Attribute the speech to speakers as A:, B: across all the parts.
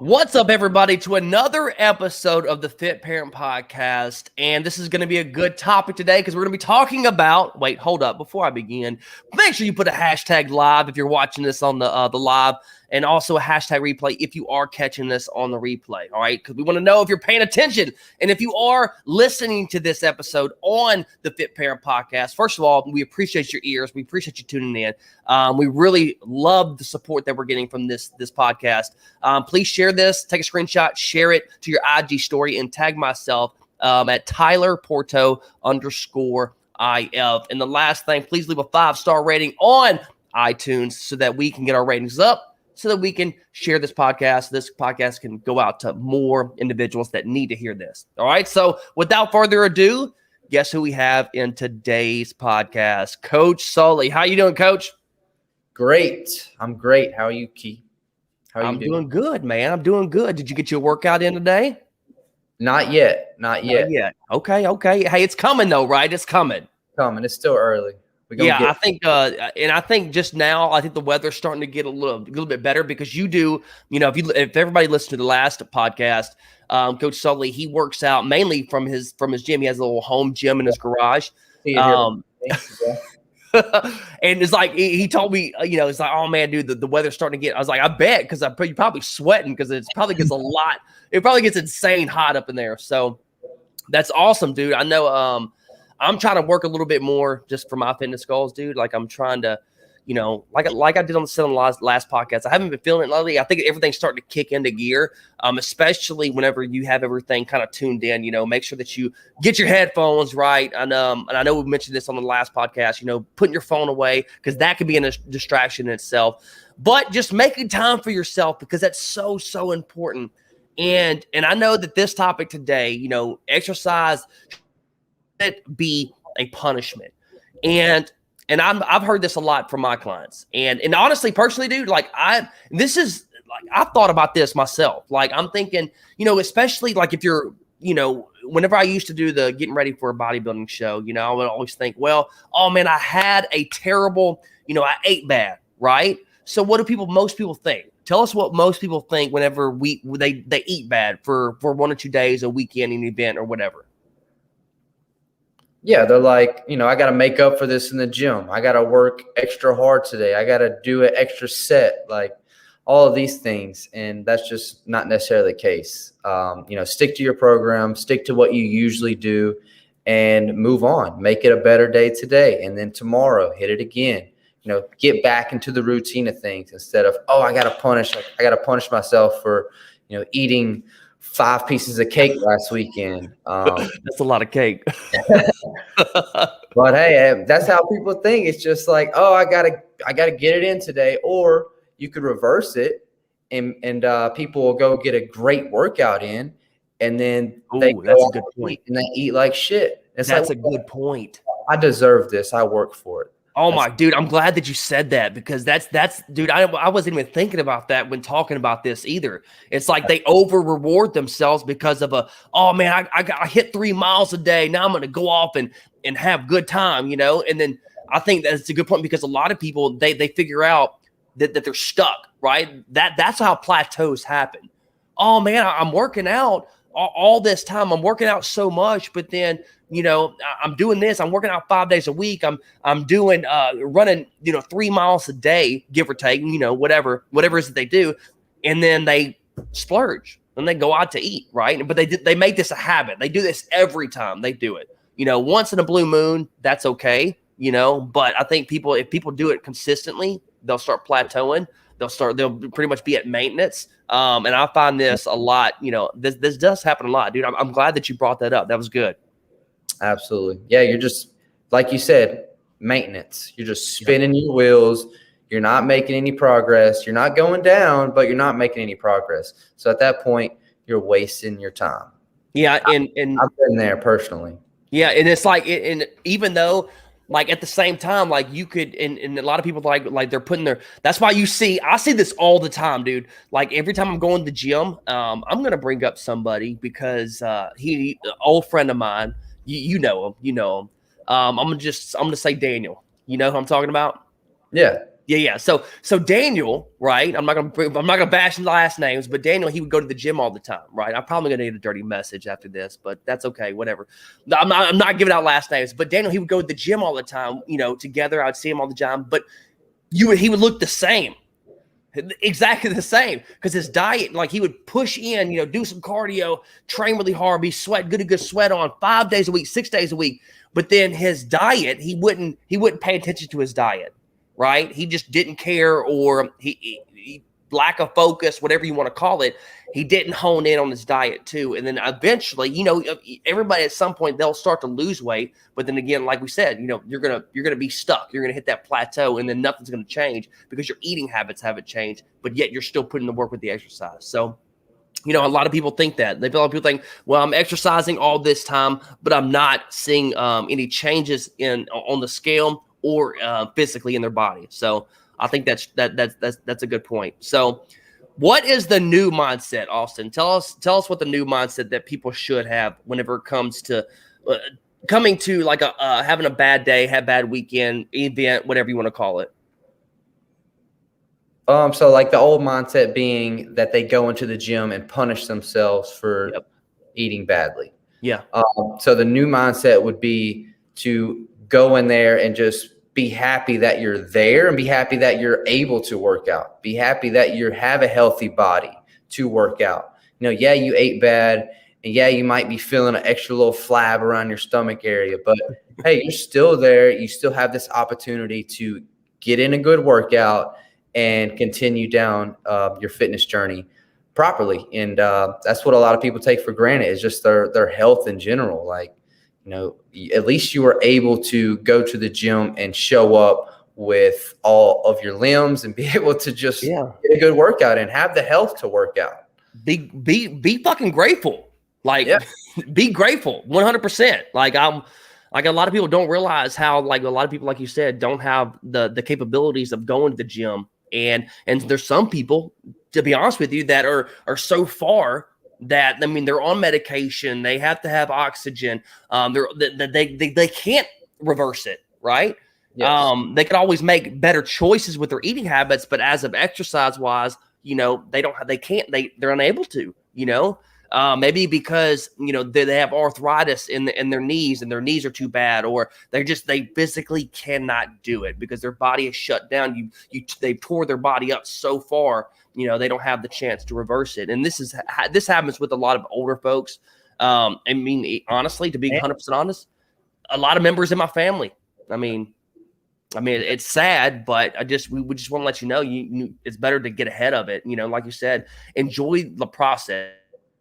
A: What's up, everybody, to another episode of the Fit Parent Podcast. And this is going to be a good topic today because we're going to be talking about, wait, hold up. Before I begin, make sure you put a hashtag live if you're watching this on the live, and also a hashtag replay if you are catching this on the replay. All right, because we want to know if you're paying attention. And if you are listening to this episode on the Fit Parent Podcast, first of all, we appreciate your ears. We appreciate you tuning in. We really love the support that we're getting from this podcast. Please share this, take a screenshot, share it to your IG story, and tag myself at Tyler Porto _IF. And the last thing, please leave a 5-star rating on iTunes so that we can get our ratings up, so that we can share this podcast. This podcast can go out to more individuals that need to hear this. All right. So without further ado, guess who we have in today's podcast? Coach Sully. How you doing, Coach?
B: Great. I'm great. How are you, Key? How are you
A: doing? I'm doing good, man. I'm doing good. Did you get your workout in today?
B: Not yet. Not yet.
A: Okay. Hey, it's coming though, right? It's coming.
B: It's still early.
A: I think, and I think just now, I think the weather's starting to get a little bit better because you do, if everybody listened to the last podcast, Coach Sully, he works out mainly from his gym. He has a little home gym in his garage. And it's like, he told me, it's like, oh man, dude, the weather's starting to get, I was like, I bet, because you're probably sweating because it probably gets it probably gets insane hot up in there. So that's awesome, dude. I know, I'm trying to work a little bit more just for my fitness goals, dude. Like I'm trying to, like I did on the last podcast. I haven't been feeling it lately. I think everything's starting to kick into gear, especially whenever you have everything kind of tuned in. Make sure that you get your headphones right. And I know we mentioned this on the last podcast. Putting your phone away because that could be a distraction in itself. But just making time for yourself because that's so important. And I know that this topic today, exercise be a punishment, and I've heard this a lot from my clients, and honestly, personally, dude, I've thought about this myself. Like I'm thinking, especially like if you're, whenever I used to do the getting ready for a bodybuilding show, I would always think, well, oh man, I had a terrible, I ate bad, right? So what do most people think? Tell us what most people think whenever they eat bad for 1 or 2 days, a weekend, an event, or whatever.
B: Yeah, they're like, I got to make up for this in the gym. I got to work extra hard today. I got to do an extra set, like all of these things. And that's just not necessarily the case. Stick to your program, stick to what you usually do, and move on. Make it a better day today. And then tomorrow, hit it again. Get back into the routine of things instead of, I got to punish myself for, eating 5 pieces of cake last weekend.
A: That's a lot of cake.
B: But hey, that's how people think. It's just like, I gotta get it in today. Or you could reverse it, and people will go get a great workout in, and then they go
A: a good point.
B: And they eat like shit.
A: That's a good point.
B: I deserve this. I work for it.
A: Oh my dude, I'm glad that you said that because that's dude, I wasn't even thinking about that when talking about this either. It's like they over reward themselves because of I hit 3 miles a day. Now I'm going to go off and have good time, And then I think that's a good point because a lot of people, they figure out that they're stuck, right? That's how plateaus happen. Oh man, I'm working out all this time. I'm working out so much, but then, I'm doing this. I'm working out 5 days a week. I'm doing running, 3 miles a day, give or take, whatever it is that they do. And then they splurge and they go out to eat, right? But they make this a habit. They do this every time they do it. Once in a blue moon, that's okay, but I think if people do it consistently, they'll start plateauing. They'll pretty much be at maintenance. And I find this a lot, this does happen a lot, dude. I'm glad that you brought that up. That was good.
B: Absolutely. Yeah. You're just, like you said, maintenance. You're just spinning your wheels. You're not making any progress. You're not going down, but you're not making any progress. So at that point, you're wasting your time.
A: Yeah. And
B: I've been there personally.
A: Yeah. And it's like, and even though, like at the same time, like you could, and a lot of people like they're putting that's why I see this all the time, dude. Like every time I'm going to the gym, I'm going to bring up somebody because he, an old friend of mine, you know him. I'm going to say Daniel. You know who I'm talking about?
B: Yeah.
A: Yeah. So Daniel, right? I'm not gonna bash last names, but Daniel, he would go to the gym all the time, right? I'm probably gonna get a dirty message after this, but that's okay, whatever. I'm not giving out last names, but Daniel, he would go to the gym all the time, together. I'd see him all the time, but he would look the same. Exactly the same, because his diet, like he would push in, do some cardio, train really hard, be sweat, good sweat on 5 days a week, 6 days a week. But then his diet, he wouldn't pay attention to his diet, right? He just didn't care, or he lack of focus, whatever you want to call it. He didn't hone in on his diet too. And then eventually, everybody at some point, they'll start to lose weight. But then again, like we said, you're going to be stuck. You're going to hit that plateau, and then nothing's going to change because your eating habits haven't changed, but yet you're still putting the work with the exercise. So, a lot of people think that. A lot of people think, well, I'm exercising all this time, but I'm not seeing any changes on the scale or physically in their body. So I think that's a good point. So what is the new mindset, Austin? Tell us what the new mindset that people should have whenever it comes to coming to like having a bad day, have a bad weekend, event, whatever you want to call it.
B: So like the old mindset being that they go into the gym and punish themselves for eating badly.
A: Yeah.
B: So the new mindset would be to go in there and just be happy that you're there, and be happy that you're able to work out. Be happy that you have a healthy body to work out. Yeah, you ate bad, and yeah, you might be feeling an extra little flab around your stomach area, but hey, you're still there. You still have this opportunity to get in a good workout and continue down your fitness journey properly. And that's what a lot of people take for granted, is just their health in general. Like, at least you were able to go to the gym and show up with all of your limbs and be able to just get a good workout and have the health to work out.
A: Be fucking grateful. Like, be grateful 100%. Like, a lot of people don't realize how, like, a lot of people, like you said, don't have the capabilities of going to the gym. And there's some people, to be honest with you, that are so far that, I mean, they're on medication. They have to have oxygen. They can't reverse it, right? Yes. They can always make better choices with their eating habits, but as of exercise wise, they're unable to, maybe because, they have arthritis in their knees, and their knees are too bad, or they physically cannot do it because their body is shut down. They've tore their body up so far, they don't have the chance to reverse it. And this happens with a lot of older folks. I mean, honestly, to be 100% honest, a lot of members in my family. I mean, it's sad, but we just want to let you know, it's better to get ahead of it. Like you said, enjoy the process.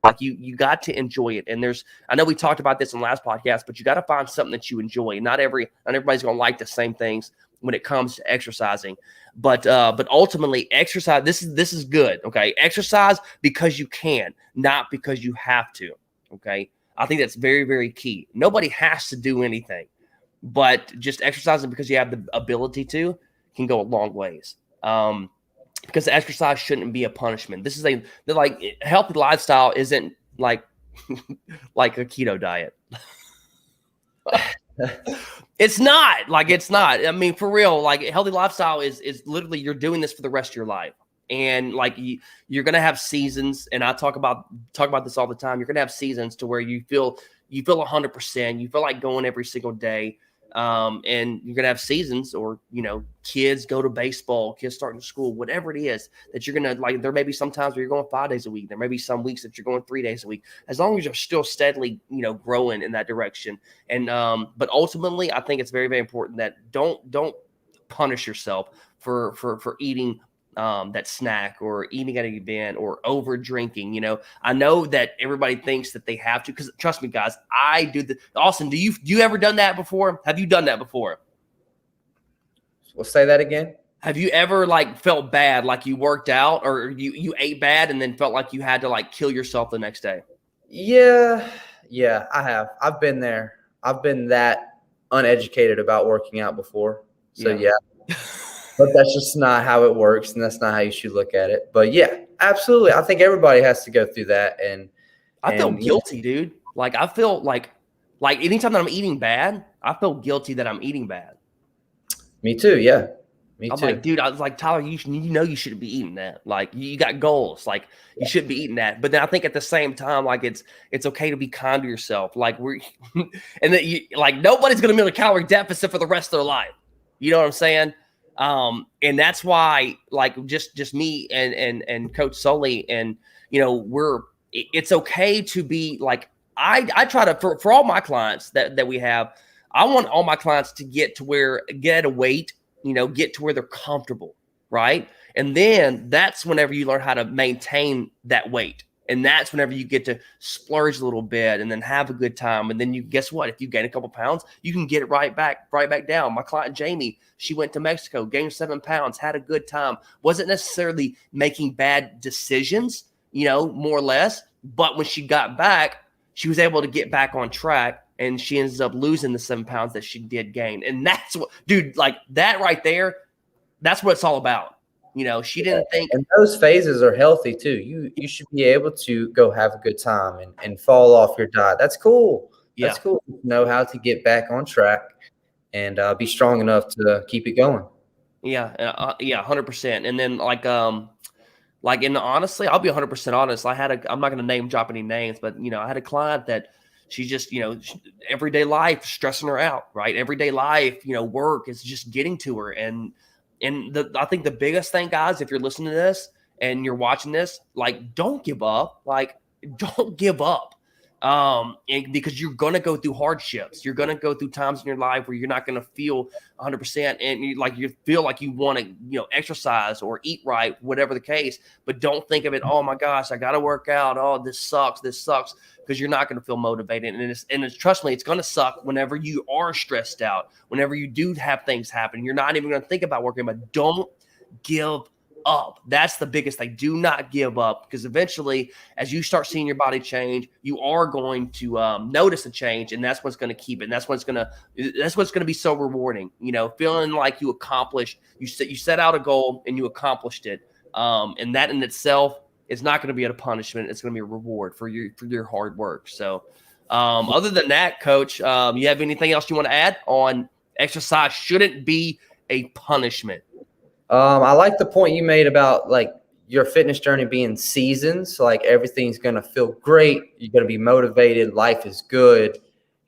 A: Like you got to enjoy it. And I know we talked about this in the last podcast, but you got to find something that you enjoy. Not everybody's going to like the same things when it comes to exercising, but ultimately exercise. This is good. Okay. Exercise because you can, not because you have to. Okay. I think that's very, very key. Nobody has to do anything, but just exercising because you have the ability to can go a long ways. Because exercise shouldn't be a punishment. This is like healthy lifestyle isn't like like a keto diet. It's not. I mean, for real, like a healthy lifestyle is literally you're doing this for the rest of your life. And like you're gonna have seasons, and I talk about this all the time. You're gonna have seasons to where you feel 100%. You feel like going every single day. And you're gonna have seasons, or kids go to baseball, kids starting school, whatever it is that you're gonna like. There may be some times where you're going 5 days a week. There may be some weeks that you're going 3 days a week. As long as you're still steadily, growing in that direction. And but ultimately, I think it's very, very important that don't punish yourself for eating that snack, or eating at an event, or over drinking. I know that everybody thinks that they have to, because trust me, guys, I do. Austin, do you ever done that before? Have you done that before?
B: Well, say that again.
A: Have you ever felt bad, like you worked out, or you ate bad and then felt like you had to kill yourself the next day?
B: Yeah, I have. I've been there. I've been that uneducated about working out before. So yeah. But that's just not how it works, and that's not how you should look at it. But yeah, absolutely. I think everybody has to go through that. And
A: I feel guilty, dude. Like I feel like anytime that I'm eating bad, I feel guilty that I'm eating bad.
B: Me too. Yeah. Me
A: I'm
B: too.
A: like, dude, I was like, Tyler, you shouldn't be eating that. Like, you got goals. Like, you shouldn't be eating that. But then I think at the same time, like, it's okay to be kind to yourself. Like, and that you like nobody's gonna be in a calorie deficit for the rest of their life. You know what I'm saying? And that's why, like, just me and Coach Sully, and it's okay to be like, I try to for all my clients that we have, I want all my clients to get at a weight, get to where they're comfortable, right? And then that's whenever you learn how to maintain that weight. And that's whenever you get to splurge a little bit and then have a good time. And then guess what? If you gain a couple pounds, you can get it right back down. My client Jamie, she went to Mexico, gained 7 pounds, had a good time. Wasn't necessarily making bad decisions, more or less. But when she got back, she was able to get back on track, and she ends up losing the 7 pounds that she did gain. And that's what, dude, like that right there, that's what it's all about. She didn't think.
B: And those phases are healthy too. You should be able to go have a good time and fall off your diet. That's cool. That's cool. Know how to get back on track and be strong enough to keep it going.
A: Yeah. 100%. And then and honestly, I'll be 100% honest. I'm not going to name drop any names, but I had a client that she just, everyday life stressing her out, right? Everyday life, work is just getting to her. And I think the biggest thing, guys, if you're listening to this and you're watching this, like, don't give up. Like, don't give up. Because you're going to go through hardships. You're going to go through times in your life where you're not going to feel 100% and you feel like you want to, exercise or eat right, whatever the case. But don't think of it, oh my gosh, I got to work out. Oh, this sucks, because you're not going to feel motivated. And trust me, it's going to suck whenever you are stressed out, whenever you do have things happen. You're not even going to think about working, but don't give up. That's the biggest thing. Do not give up, because eventually, as you start seeing your body change, you are going to notice a change, and that's what's going to keep it. And that's what's going to be so rewarding. Feeling like you accomplished. You set out a goal and you accomplished it. And that in itself is not going to be a punishment. It's going to be a reward for your hard work. So, other than that, Coach, you have anything else you want to add on exercise shouldn't be a punishment?
B: I like the point you made about like your fitness journey being seasons. Like everything's going to feel great. You're going to be motivated. Life is good.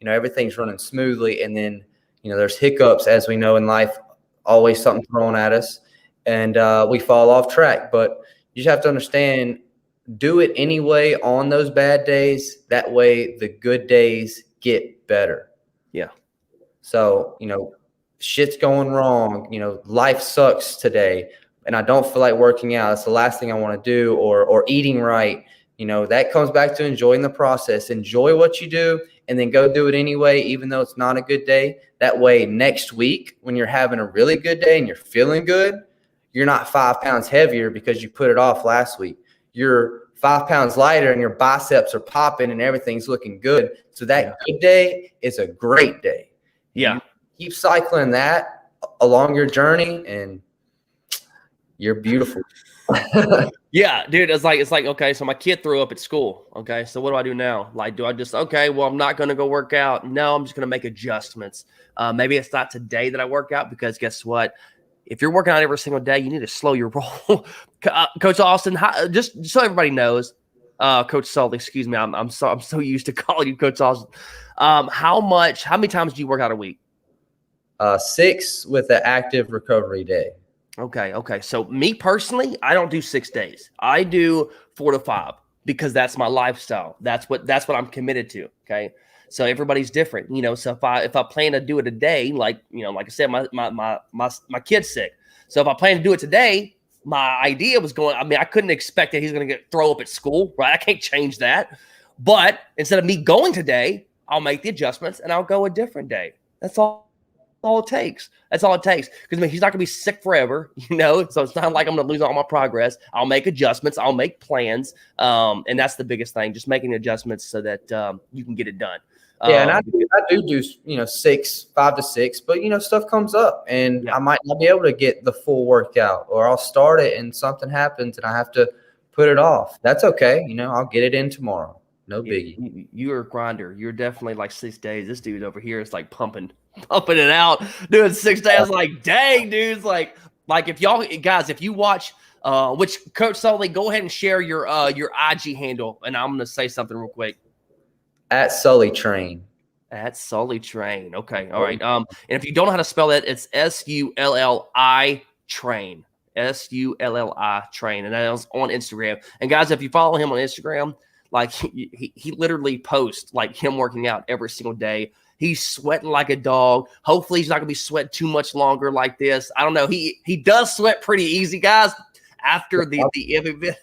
B: Everything's running smoothly. And then, there's hiccups, as we know in life, always something thrown at us, and we fall off track. But you just have to understand, do it anyway on those bad days. That way the good days get better.
A: Yeah.
B: So, shit's going wrong, life sucks today, and I don't feel like working out. It's the last thing I want to do, or eating right. That comes back to enjoying the process. Enjoy what you do, and then go do it anyway, even though it's not a good day. That way, next week, when you're having a really good day and you're feeling good, you're not 5 pounds heavier because you put it off last week. You're 5 pounds lighter and your biceps are popping and everything's looking good. So that good day is a great day.
A: Yeah.
B: Keep cycling that along your journey, and you're beautiful.
A: Yeah, dude, it's like, okay, so my kid threw up at school. Okay, so what do I do now? Like, do I just, okay, well, I'm not going to go work out. No, I'm just going to make adjustments. Maybe it's not today that I work out, because guess what? If you're working out every single day, you need to slow your roll. Coach Austin, just so everybody knows, Coach Sully, excuse me, I'm so used to calling you Coach Austin. How many times do you work out a week?
B: 6 with an active recovery day.
A: Okay. So me personally, I don't do 6 days. I do 4 to 5, because that's my lifestyle. That's what I'm committed to. Okay. So everybody's different, so if I plan to do it a day, like I said, my kid's sick. So if I plan to do it today, my idea was I couldn't expect that he's going to throw up at school, right? I can't change that. But instead of me going today, I'll make the adjustments and I'll go a different day. That's all it takes. That's all it takes. Because he's not going to be sick forever, so it's not like I'm going to lose all my progress. I'll make adjustments. I'll make plans. And that's the biggest thing, just making adjustments so that you can get it done.
B: Yeah, and I do 5 to 6, but stuff comes up, and I might not be able to get the full workout, or I'll start it and something happens and I have to put it off. That's okay. I'll get it in tomorrow. No biggie.
A: You're a grinder. You're definitely like 6 days. This dude over here is like pumping it out, doing 6 days. I was like, dang, dude, it's like Like if y'all guys, if you watch, which Coach Sully, go ahead and share your IG handle, and I'm gonna say something real quick.
B: At Sully Train.
A: At Sully Train. Okay, all right. And if you don't know how to spell that, it's SULLI Train. SULLI Train, and that is on Instagram. And guys, if you follow him on Instagram, like he literally posts like him working out every single day. He's sweating like a dog. Hopefully, he's not gonna be sweating too much longer like this. I don't know. He does sweat pretty easy, guys. After the event,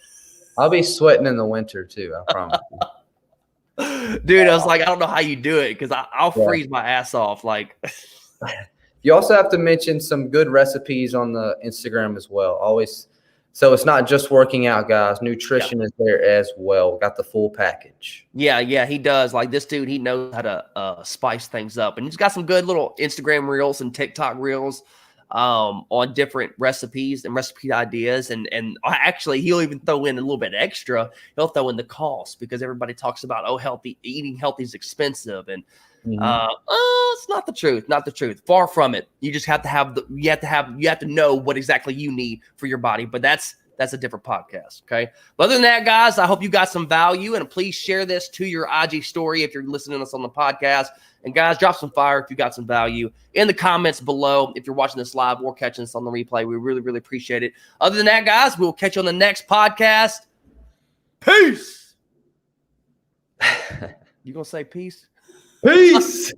B: I'll be sweating in the winter too. I promise.
A: Dude, I was like, I don't know how you do it because I'll freeze my ass off. Like,
B: you also have to mention some good recipes on the Instagram as well. Always. So it's not just working out, guys. Nutrition is there as well. Got the full package.
A: Yeah, he does. Like this dude, he knows how to spice things up, and he's got some good little Instagram reels and TikTok reels on different recipes and recipe ideas. And actually, he'll even throw in a little bit extra. He'll throw in the cost because everybody talks about eating healthy is expensive, and it's not the truth. Not the truth. Far from it. You just have to have you have to know what exactly you need for your body. But that's a different podcast. Okay. But other than that, guys, I hope you got some value, and please share this to your IG story if you're listening to us on the podcast. And guys, drop some fire if you got some value in the comments below. If you're watching this live or catching this on the replay, we really, really appreciate it. Other than that, guys, we'll catch you on the next podcast. Peace. You gonna say peace?
B: Peace.